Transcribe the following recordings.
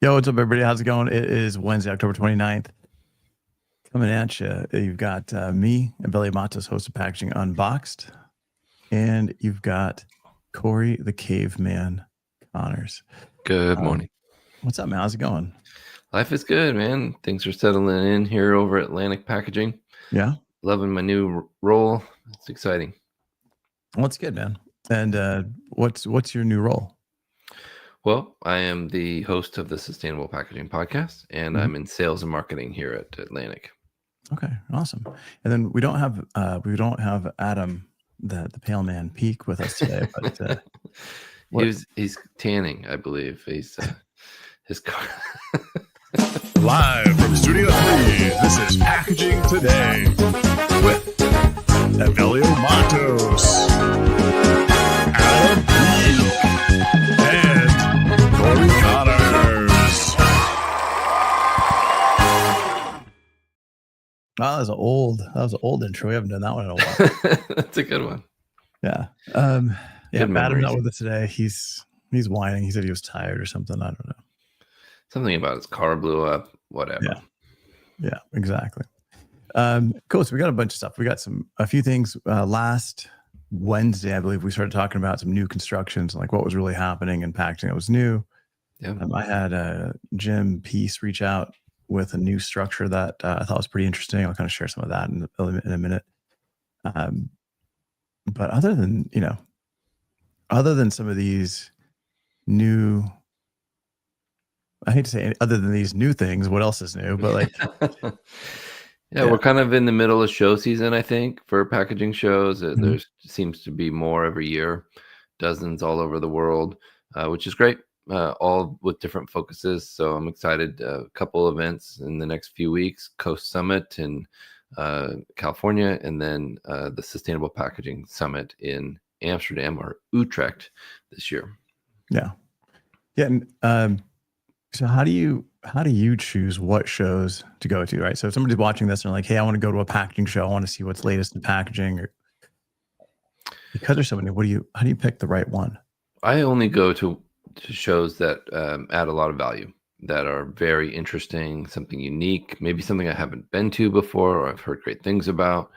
Yo, what's up, everybody? How's it going? It is Wednesday, October 29th. Coming at you. You've got me, Abelio Matos, host of Packaging Unboxed. And you've got Corey the Caveman Connors. Good morning. What's up, man? How's it going? Life is good, man. Things are settling in here over at Atlantic Packaging. Yeah? Loving my new role. It's exciting. Well, it's good, man. And what's your new role? Well, I am the host of the Sustainable Packaging Podcast, and Mhm. I'm in sales and marketing here at Atlantic. Okay, awesome. And then we don't have Adam, the pale man Peak with us today, but he's tanning, I believe. He's his car. Live from Studio 3, this is Packaging Today with Abelio Matos, Adam Peak, and Corey Connors. that was an old intro. We haven't done that one in a while. That's a good one. Yeah. Good Adam's memories. not with us today. He's whining. He said he was tired or something. I don't know. Something about his car blew up. Whatever. Yeah, exactly. Cool. So we got a bunch of stuff. We got a few things. Last Wednesday, I believe we started talking about some new constructions, like what was really happening in packaging that was new. Yeah. I had Jim Peace reach out with a new structure that I thought was pretty interesting. I'll kind of share some of that in a minute. But other than some of these new, I hate to say other than these new things, what else is new? But like, yeah, we're kind of in the middle of show season, I think, for packaging shows. Mhm. There seems to be more every year, dozens all over the world, which is great, all with different focuses. So I'm excited. A couple events in the next few weeks, Coast Summit in California, and then the Sustainable Packaging Summit in Amsterdam or Utrecht this year. Yeah. And so how do you choose what shows to go to, right? So if somebody's watching this and they're like, hey, I want to go to a packaging show, I want to see what's latest in packaging, or because there's so many, how do you pick the right one? I only go to shows that add a lot of value, that are very interesting, something unique, maybe something I haven't been to before or I've heard great things about.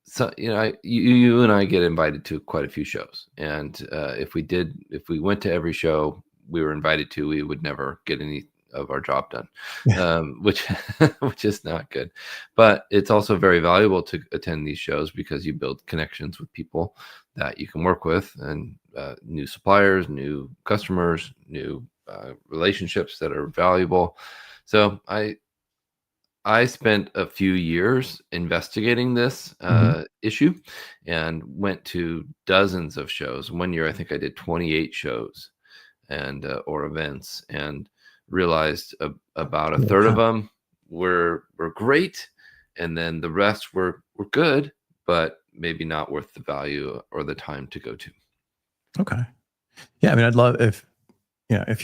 So you and I get invited to quite a few shows, and if we went to every show we were invited to, we would never get any of our job done, which is not good. But it's also very valuable to attend these shows because you build connections with people that you can work with, and new suppliers, new customers, new relationships that are valuable. So I spent a few years investigating this issue and went to dozens of shows. One year, I think I did 28 shows and or events, and realized about a third of them were great, and then the rest were good, but maybe not worth the value or the time to go to. Okay. Yeah, I mean, I'd love if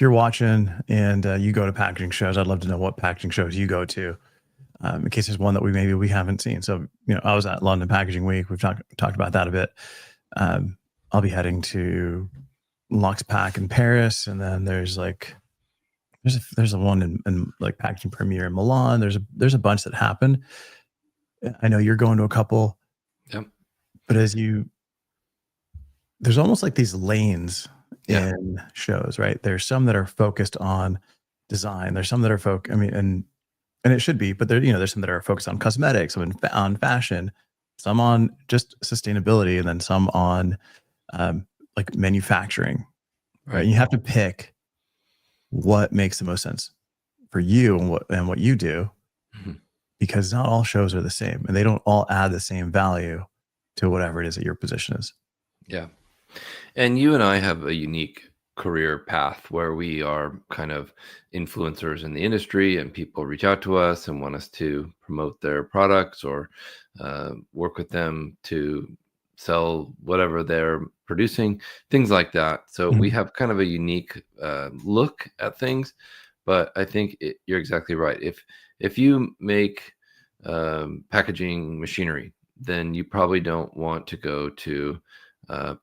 you're watching and you go to packaging shows, I'd love to know what packaging shows you go to, in case there's one that we haven't seen. So, I was at London Packaging Week. We've talked about that a bit. I'll be heading to Luxpack in Paris, and then there's a one in like Packaging Premiere in Milan. There's a bunch that happen. I know you're going to a couple. Yep. But there's almost like these lanes in shows, right? There's some that are focused on design. There's some that are and it should be, but there's some that are focused on cosmetics, some on fashion, some on just sustainability, and then some on like manufacturing, right? And you have to pick what makes the most sense for you and what you do, because not all shows are the same, and they don't all add the same value to whatever it is that your position is. Yeah. And you and I have a unique career path where we are kind of influencers in the industry, and people reach out to us and want us to promote their products or work with them to sell whatever they're producing, things like that. So we have kind of a unique look at things. But I think you're exactly right. If you make packaging machinery, then you probably don't want to go to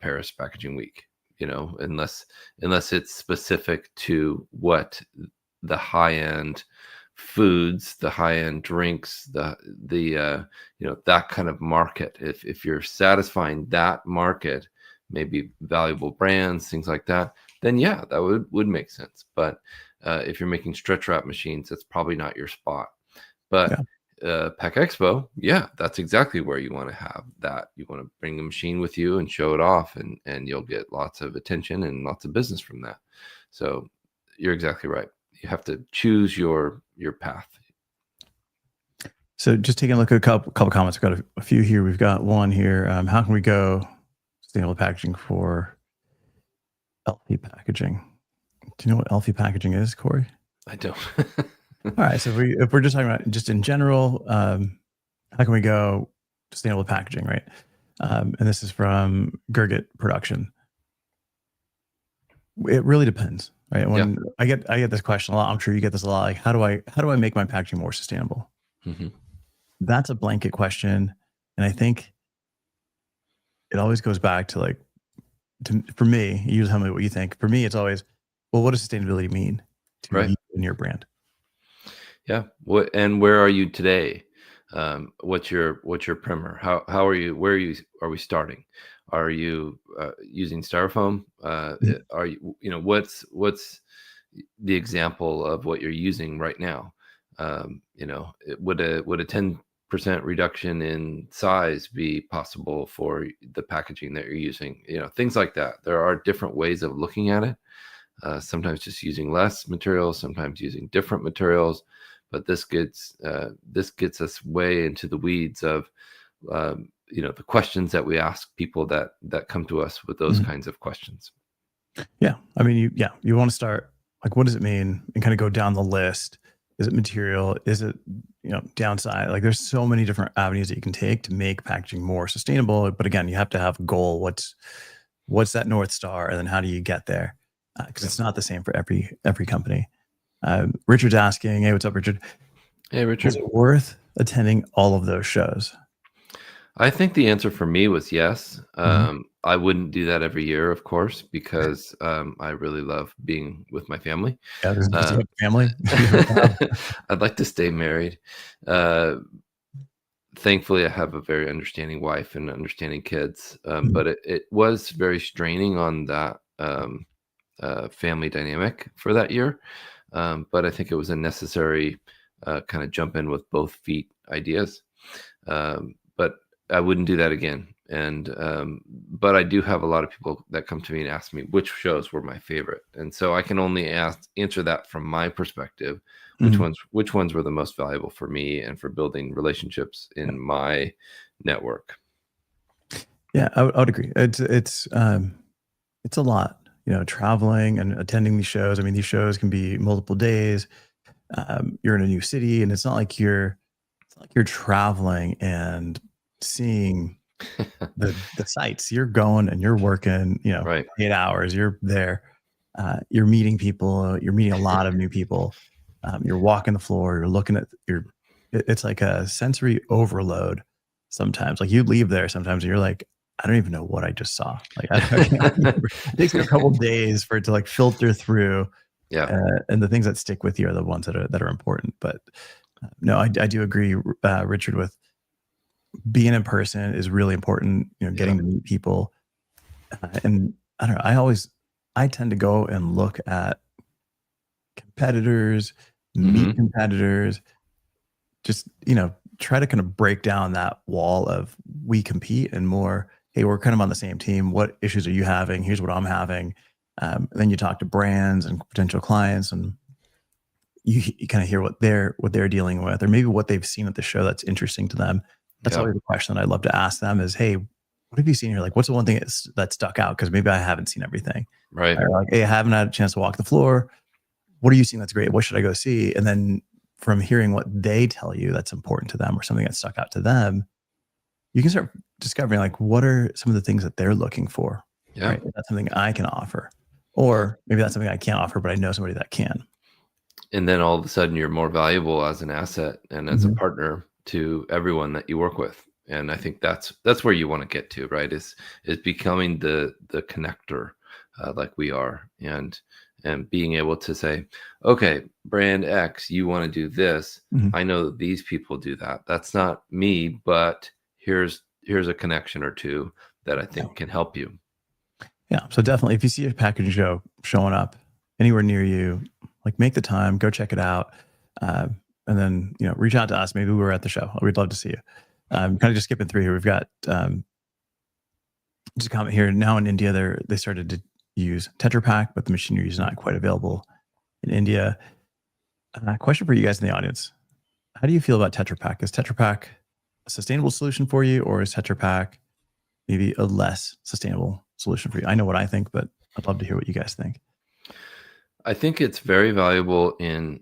Paris Packaging Week. unless it's specific to what the high end foods, the high end drinks, that kind of market. If you're satisfying that market, maybe valuable brands, things like that, then yeah, that would make sense. But if you're making stretch wrap machines, that's probably not your spot. But Pack Expo, yeah, that's exactly where you want to have that. You want to bring the machine with you and show it off, and you'll get lots of attention and lots of business from that. So you're exactly right. You have to choose your path. So just taking a look at a couple comments. We've got a few here. We've got one here. How can we go sustainable packaging for LP packaging? Do you know what LP packaging is, Corey? I don't. All right. So if we're just talking about just in general, how can we go sustainable packaging, right? And this is from Gurgit Production. It really depends, right? When I get this question a lot, I'm sure you get this a lot. Like, how do I make my packaging more sustainable? Mm-hmm. That's a blanket question, and I think it always goes back to for me. You tell me what you think. For me, it's always, well, what does sustainability mean to you and your brand? Yeah. And where are you today? What's your primer? How are you? Where are we starting? Are you using styrofoam? Are you, what's the example of what you're using right now? Would a 10% reduction in size be possible for the packaging that you're using? Things like that. There are different ways of looking at it. Sometimes just using less materials, sometimes using different materials. But this gets us way into the weeds of the questions that we ask people that come to us with those kinds of questions. Yeah, I mean, you want to start like, what does it mean, and kind of go down the list. Is it material? Is it downside? Like, there's so many different avenues that you can take to make packaging more sustainable. But again, you have to have a goal. What's that North Star, and then how do you get there? Because it's not the same for every company. Richard's asking, hey, what's up, Richard? Hey, Richard. Is it worth attending all of those shows? I think the answer for me was yes. I wouldn't do that every year, of course, because I really love being with my family. Yeah, does you have family? I'd like to stay married. Thankfully, I have a very understanding wife and understanding kids, but it was very straining on that family dynamic for that year. But I think it was a necessary kind of jump in with both feet ideas. But I wouldn't do that again. And but I do have a lot of people that come to me and ask me which shows were my favorite, and so I can only answer that from my perspective. Which ones were the most valuable for me and for building relationships in my network. Yeah, I would agree. It's a lot, traveling and attending these shows. I mean, these shows can be multiple days. You're in a new city, and it's not like you're traveling and seeing the sites. You're going and you're working, right. 8 hours. You're there. You're meeting people. You're meeting a lot of new people. You're walking the floor. You're looking at it's like a sensory overload. Sometimes, like, you leave there sometimes and you're like, I don't even know what I just saw. Like, it takes me a couple of days for it to filter through. Yeah. And the things that stick with you are the ones that are important. But no, I do agree, Richard, with being in person is really important. Getting to meet people, and I don't know. I tend to go and look at competitors, meet competitors, just try to kind of break down that wall of we compete, and more, hey, we're kind of on the same team. What issues are you having? Here's what I'm having. And then you talk to brands and potential clients, and you kind of hear what they're dealing with, or maybe what they've seen at the show that's interesting to them. That's always the question that I'd love to ask them is, hey, what have you seen here? Like, what's the one thing that stuck out? Because maybe I haven't seen everything. Right. Or like, hey, I haven't had a chance to walk the floor. What are you seeing that's great? What should I go see? And then from hearing what they tell you that's important to them, or something that stuck out to them, you can start discovering, like, what are some of the things that they're looking for? Yeah. Right? That's something I can offer. Or maybe that's something I can't offer, but I know somebody that can. And then all of a sudden you're more valuable as an asset and as a partner to everyone that you work with. And I think that's where you want to get to, right? Is becoming the connector like we are, and being able to say, okay, brand X, you want to do this. Mhm. I know that these people do that. That's not me, but here's a connection or two that I think can help you. Yeah. So definitely, if you see a packaging show showing up anywhere near you, like make the time, go check it out, and then reach out to us. Maybe we're at the show. We'd love to see you. Kind of just skipping through here. We've got just a comment here. Now in India, they started to use Tetra Pak, but the machinery is not quite available in India. Question for you guys in the audience: how do you feel about Tetra Pak? Is Tetra Pak a sustainable solution for you, or is Tetra Pak maybe a less sustainable solution for you? I know what I think, but I'd love to hear what you guys think. I think it's very valuable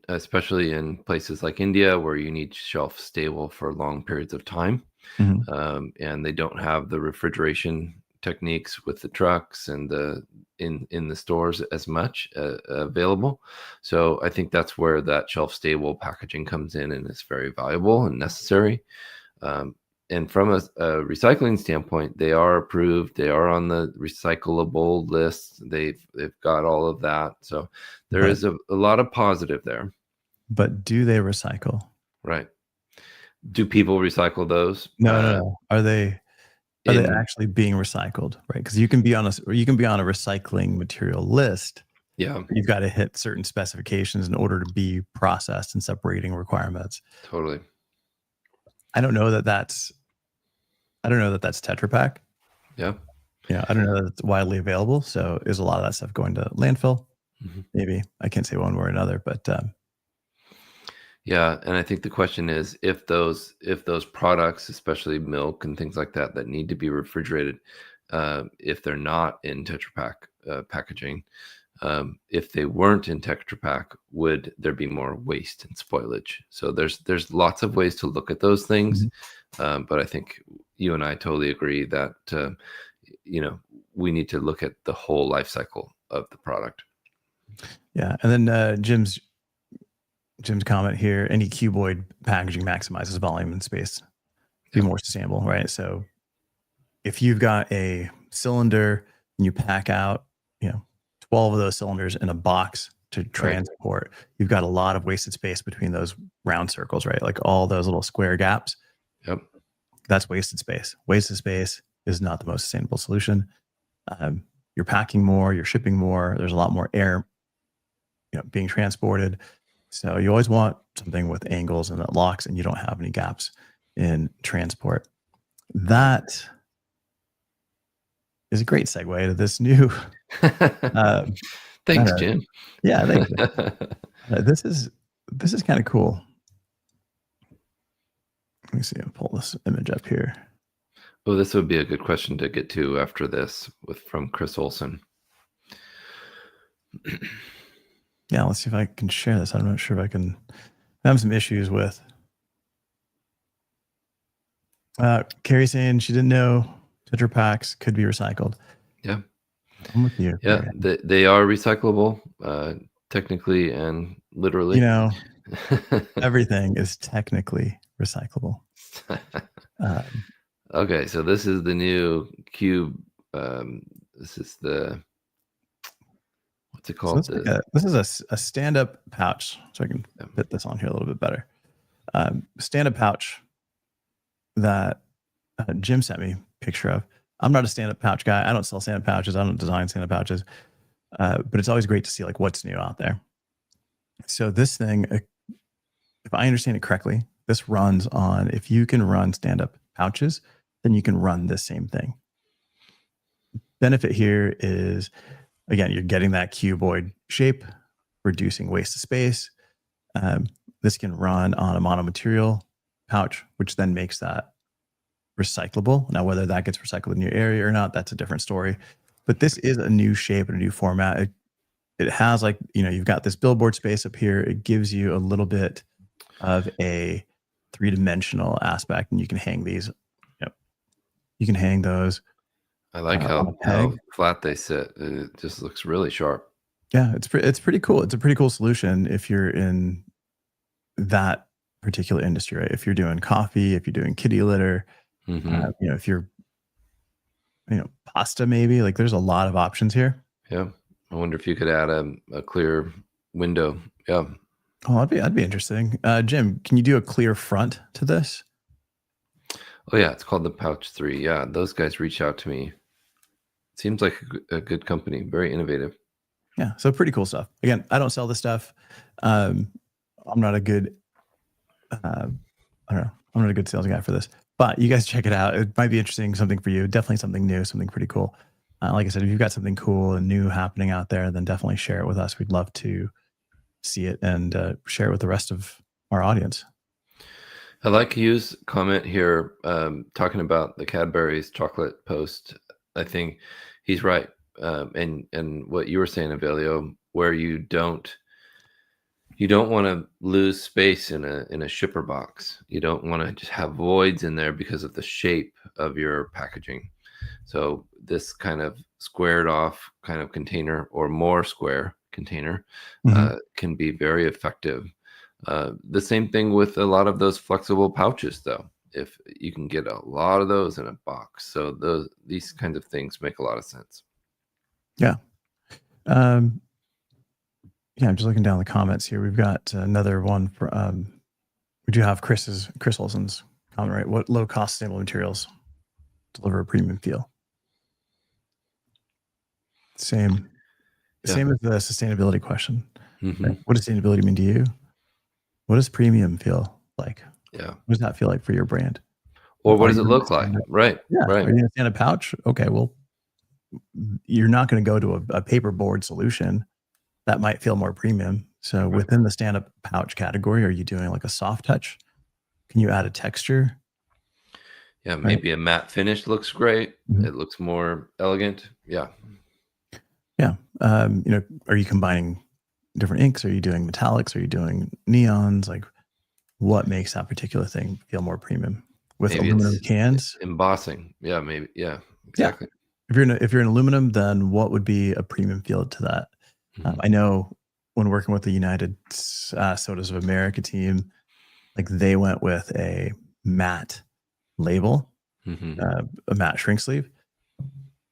especially in places like India, where you need shelf stable for long periods of time. Mhm. And they don't have the refrigeration techniques with the trucks and in the stores as much available. So I think that's where that shelf stable packaging comes in, and it's very valuable and necessary. And from a recycling standpoint, they are approved. They are on the recyclable list. They've got all of that. So there is a lot of positive there. But do they recycle? Right. Do people recycle those? No. Are they actually being recycled? Right. Because you can be on a recycling material list. Yeah. You've got to hit certain specifications in order to be processed and separating requirements. Totally. I don't know that that's Tetra Pak. Yeah. Yeah. I don't know that it's widely available. So is a lot of that stuff going to landfill? Mm-hmm. Maybe. I can't say one way or another, but yeah. And I think the question is, if those products, especially milk and things like that need to be refrigerated, if they're not in Tetra Pak packaging, if they weren't in Tetra Pak, would there be more waste and spoilage? So there's lots of ways to look at those things. Mm-hmm. But I think you and I totally agree that, we need to look at the whole life cycle of the product. Yeah. And then Jim's comment here: any cuboid packaging maximizes volume and space, be more sustainable, right? So if you've got a cylinder and you pack out, 12 of those cylinders in a box to transport, you've got a lot of wasted space between those round circles, right? Like all those little square gaps. Yep. That's wasted space. Wasted space is not the most sustainable solution. You're packing more, you're shipping more. There's a lot more air, being transported. So you always want something with angles and that locks, and you don't have any gaps in transport. That is a great segue to this new. Thanks, Jim. Yeah, thank you. This is kind of cool. Let me see. I'll pull this image up here. Oh, this would be a good question to get to after this from Chris Olson. Yeah, let's see if I can share this. I'm not sure if I can. I have some issues with Carrie saying she didn't know Tetra Paks could be recycled. Yeah. I'm with you. Yeah, they are recyclable, technically and literally. Everything is technically recyclable. Okay, so this is the new cube. This is what's it called? So this is a stand-up pouch. So I can fit this on here a little bit better. Stand-up pouch that Jim sent me a picture of. I'm not a stand-up pouch guy. I don't sell stand-up pouches. I don't design stand-up pouches. But it's always great to see what's new out there. So this thing, if I understand it correctly, this runs on, if you can run stand-up pouches, then you can run this same thing. Benefit here is, again, you're getting that cuboid shape, reducing waste of space. This can run on a monomaterial pouch, which then makes that recyclable. Now, whether that gets recycled in your area or not, that's a different story. But this is a new shape and a new format. It has you've got this billboard space up here. It gives you a little bit of a three-dimensional aspect, and you can hang these. You can hang those. I like how flat they sit. It just looks really sharp. Yeah, it's pretty cool. It's a pretty cool solution if you're in that particular industry, right? If you're doing coffee, if you're doing kitty litter, if you're, pasta maybe. There's a lot of options here. Yeah. I wonder if you could add a clear window. Yeah. Oh, that'd be interesting. Jim, can you do a clear front to this? Oh yeah, it's called the Pouch 3. Yeah, those guys reached out to me. Seems like a good company, very innovative. Yeah, so pretty cool stuff. Again, I don't sell this stuff. I'm not a good, I don't know. I'm not a good sales guy for this, but you guys check it out. It might be interesting, something for you. Definitely something new, something pretty cool. Like I said, if you've got something cool and new happening out there, then definitely share it with us. We'd love to see it and share it with the rest of our audience. I like Hugh's comment here, talking about the Cadbury's chocolate post. I think he's right, and what you were saying, Avelio, where you don't want to lose space in a shipper box. You don't want to just have voids in there because of the shape of your packaging. So this kind of squared off kind of container, or more square container, can be very effective. The same thing with a lot of those flexible pouches, though. If you can get a lot of those in a box, so these kinds of things make a lot of sense. Yeah. Yeah, I'm just looking down the comments here. We've got another one for we do have Chris Olson's comment, right? What low cost sustainable materials deliver a premium feel? Same as the sustainability question. Right? What does sustainability mean to you? What does premium feel like? Yeah. What does that feel like for your brand? Or what does it look like? Right. Yeah. Right. Are you going to stand a pouch? Okay. Well, you're not going to go to a paperboard solution. That might feel more premium. So within the stand-up pouch category, are you doing like a soft touch? Can you add a texture? Yeah, maybe a matte finish looks great. It looks more elegant. Yeah. Yeah. Are you combining different inks? Are you doing metallics? Are you doing neons? Like, what makes that particular thing feel more premium? With maybe aluminum cans? Embossing. Yeah, maybe. Yeah, exactly. Yeah. If you're in aluminum, then what would be a premium feel to that? I know when working with the United Sodas of America team, like they went with a matte label, a matte shrink sleeve,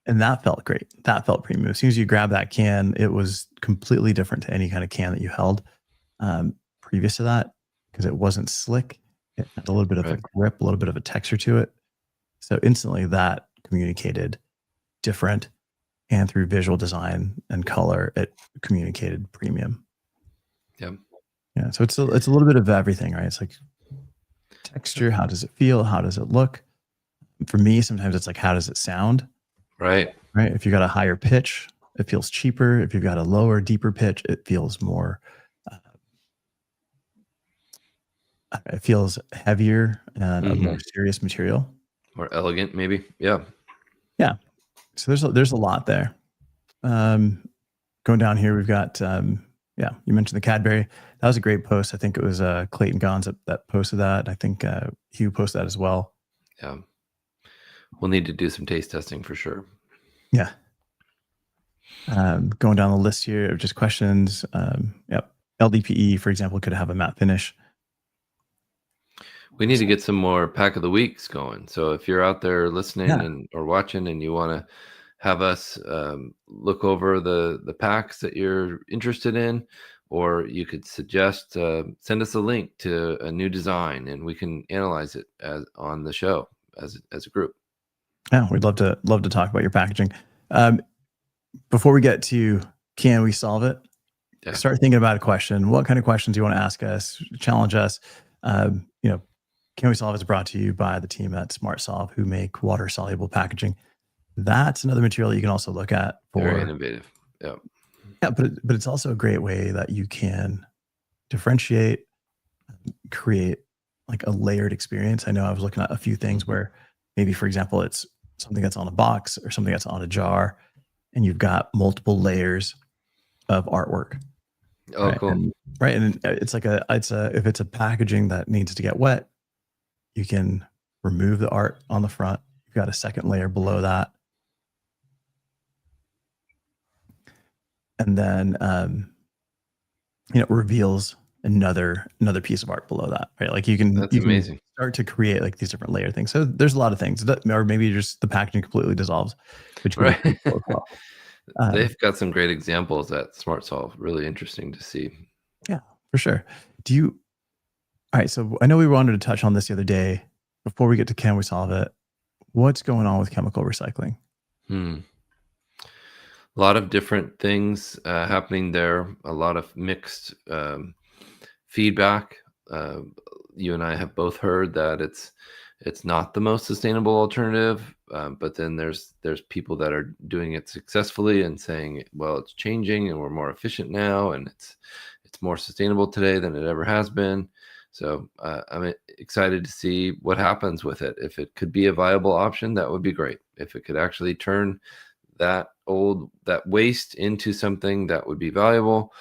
and that felt great. That felt premium. As soon as you grab that can, it was completely different to any kind of can that you held previous to that, because it wasn't slick. It had a little bit of a grip, a little bit of a texture to it. So instantly that communicated different. And through visual design and color, it communicated premium. Yeah. Yeah. So it's a little bit of everything, right? It's like texture. How does it feel? How does it look? For me, sometimes it's like, how does it sound? Right. Right. If you got a higher pitch, it feels cheaper. If you've got a lower, deeper pitch, it feels more. It feels heavier and a more serious material. More elegant, maybe. Yeah. Yeah. So there's a lot there. Going down here, we've got you mentioned the Cadbury. That was a great post. I think it was Clayton Gons that posted that. I think Hugh posted that as well. Yeah, we'll need to do some taste testing for sure. Yeah. Going down the list here of just questions. LDPE, for example, could have a matte finish. We need to get some more pack of the weeks going. So if you're out there listening or watching and you want to have us look over the packs that you're interested in, or you could suggest, send us a link to a new design and we can analyze it on the show as a group. Yeah, we'd love to talk about your packaging. Before we get to can we solve it, start thinking about a question. What kind of questions do you want to ask us? Challenge us. Can We Solve is brought to you by the team at SmartSolve, who make water-soluble packaging. That's another material you can also look at for very innovative. Yeah, but it's also a great way that you can differentiate, create like a layered experience. I know I was looking at a few things where maybe, for example, it's something that's on a box or something that's on a jar, and you've got multiple layers of artwork. Oh, cool. And it's like if it's a packaging that needs to get wet, you can remove the art on the front. You've got a second layer below that. And then, it reveals another piece of art below that, right? Like you can start to create like these different layer things. So there's a lot of things, or maybe just the packaging completely dissolves, which right. Well. They've got some great examples at SmartSolve. Really interesting to see. Yeah, for sure. All right, so I know we wanted to touch on this the other day. Before we get to Can We Solve It, what's going on with chemical recycling? Hmm. A lot of different things happening there. A lot of mixed feedback. You and I have both heard that it's not the most sustainable alternative, but then there's people that are doing it successfully and saying, well, it's changing and we're more efficient now, and it's more sustainable today than it ever has been. So I'm excited to see what happens with it. If it could be a viable option, that would be great. If it could actually turn that waste into something that would be valuable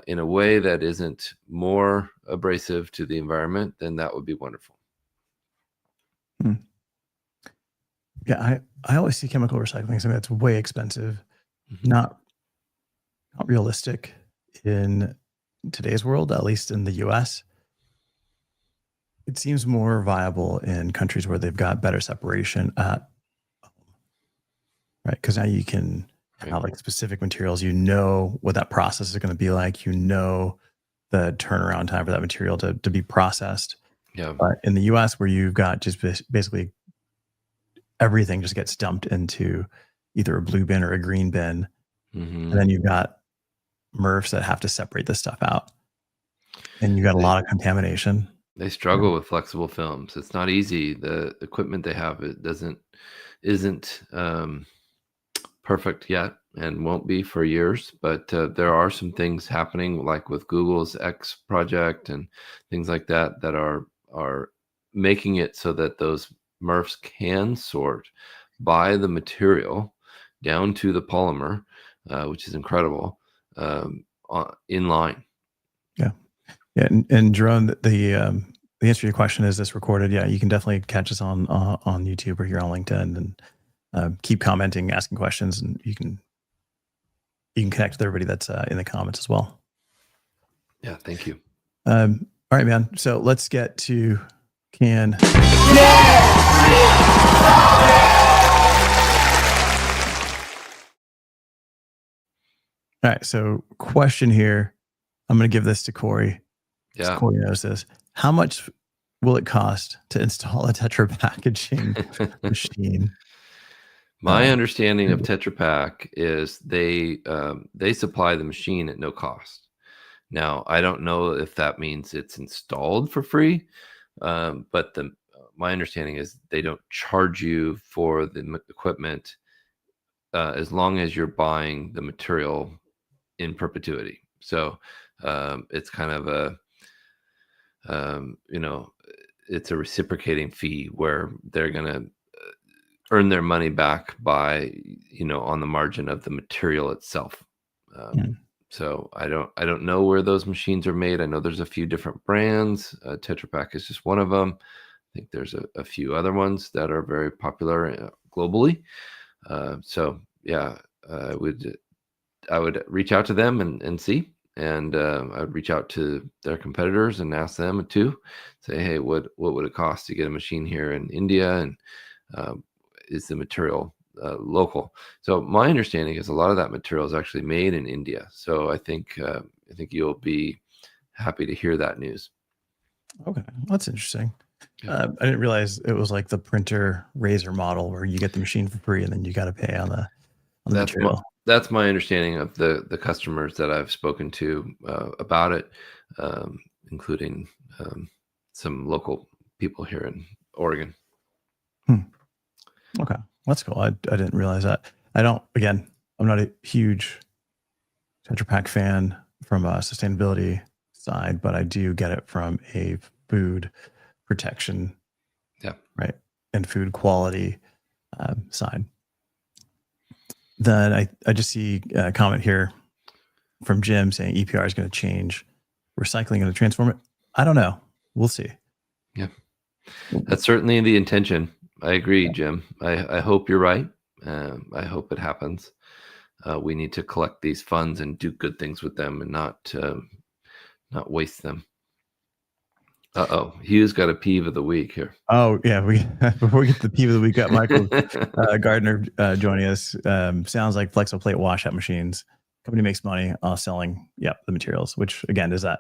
in a way that isn't more abrasive to the environment, then that would be wonderful. Yeah, I always see chemical recycling something that's way expensive, Mhm. not realistic in today's world, at least in the US. It seems more viable in countries where they've got better separation at right? Because now you can Right. have like specific materials, you know what that process is going to be like, you know the turnaround time for that material to be processed. Yeah. But in the US, where you've got just basically everything just gets dumped into either a blue bin or a green bin, Mhm. and then you've got MRFs that have to separate this stuff out, and you've got a lot of contamination. They struggle with flexible films. It's not easy. The equipment they have isn't perfect yet and won't be for years. But there are some things happening, like with Google's X project and things like that, that are making it so that those MRFs can sort by the material down to the polymer, which is incredible, in line. Yeah. Yeah, and Jerome, the answer to your question, is this recorded? Yeah, you can definitely catch us on YouTube or here on LinkedIn, and keep commenting, asking questions, and you can connect with everybody that's in the comments as well. Yeah, thank you. All right, man. So let's get to Can. All right, so question here. I'm going to give this to Corey. Yeah. Corey knows this. How much will it cost to install a Tetra packaging machine? My understanding of Tetra Pak is they supply the machine at no cost. Now, I don't know if that means it's installed for free, but my understanding is they don't charge you for the equipment as long as you're buying the material in perpetuity. So it's kind of it's a reciprocating fee where they're going to earn their money back by on the margin of the material itself. So I don't know where those machines are made. I know there's a few different brands. Tetra Pak is just one of them. I think there's a few other ones that are very popular globally. So yeah, I would reach out to them and see, and I would reach out to their competitors and ask them too. Say, hey, what would it cost to get a machine here in India, and is the material local? So my understanding is a lot of that material is actually made in India. So I think you'll be happy to hear that news. Okay, that's interesting. Yeah. I didn't realize it was like the printer razor model where you get the machine for free and then you got to pay on the material. That's my understanding of the customers that I've spoken to about it, including some local people here in Oregon. Okay, that's cool. I didn't realize that. I'm not a huge Tetra Pak fan from a sustainability side, but I do get it from a food protection, right, and food quality side. Then I just see a comment here from Jim saying EPR is going to change recycling, going to transform it. I don't know. We'll see. Yeah, that's certainly the intention. I agree, Jim. I hope you're right. I hope it happens. We need to collect these funds and do good things with them, and not waste them. Hugh's got a peeve of the week here. Oh yeah, we before we get to the peeve of the week, got Michael Gardner joining us. Sounds like flexible plate washout machines. Company makes money selling the materials, which again is that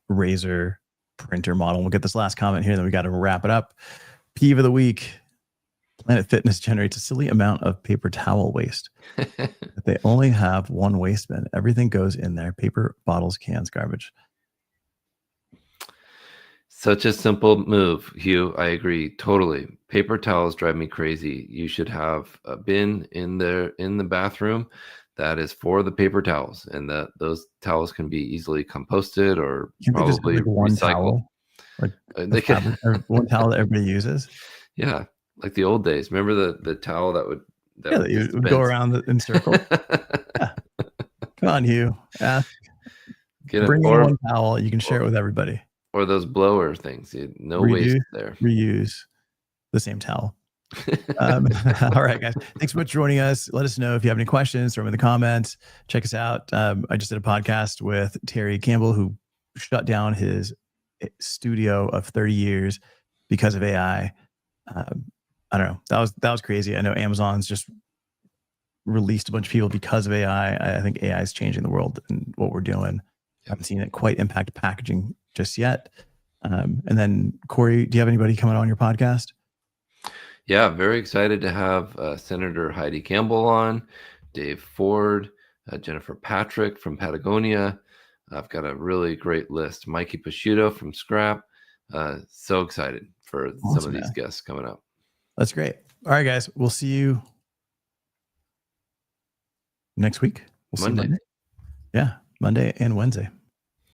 razor printer model. We'll get this last comment here, then we got to wrap it up. Peeve of the week: Planet Fitness generates a silly amount of paper towel waste. They only have one waste bin. Everything goes in there: paper, bottles, cans, garbage. Such a simple move, Hugh. I agree totally. Paper towels drive me crazy. You should have a bin in the bathroom that is for the paper towels, and that those towels can be easily composted or Can't they just probably have, like, one recycled. towel? Like They can, or one towel that everybody uses. yeah, like the old days. Remember the towel that would That you would go around in circles. Come on, Hugh. Bring in one towel. You can share it with everybody. Or those blower things. No Reduce, waste there. Reuse the same towel. All right, guys. Thanks so much for joining us. Let us know if you have any questions. Throw them in the comments. Check us out. I just did a podcast with Terry Campbell, who shut down his studio of 30 years because of AI. I don't know. That was crazy. I know Amazon's just released a bunch of people because of AI. I think AI is changing the world and what we're doing. I haven't seen it quite impact packaging just yet. And then Corey, do you have anybody coming on your podcast? Yeah, very excited to have Senator Heidi Campbell on, Dave Ford, Jennifer Patrick from Patagonia. I've got a really great list. Mikey Pasciuto from Scrap. So excited for some of these guests coming up. That's great. All right, guys. We'll see you next week. We'll see you Monday. Yeah, Monday and Wednesday.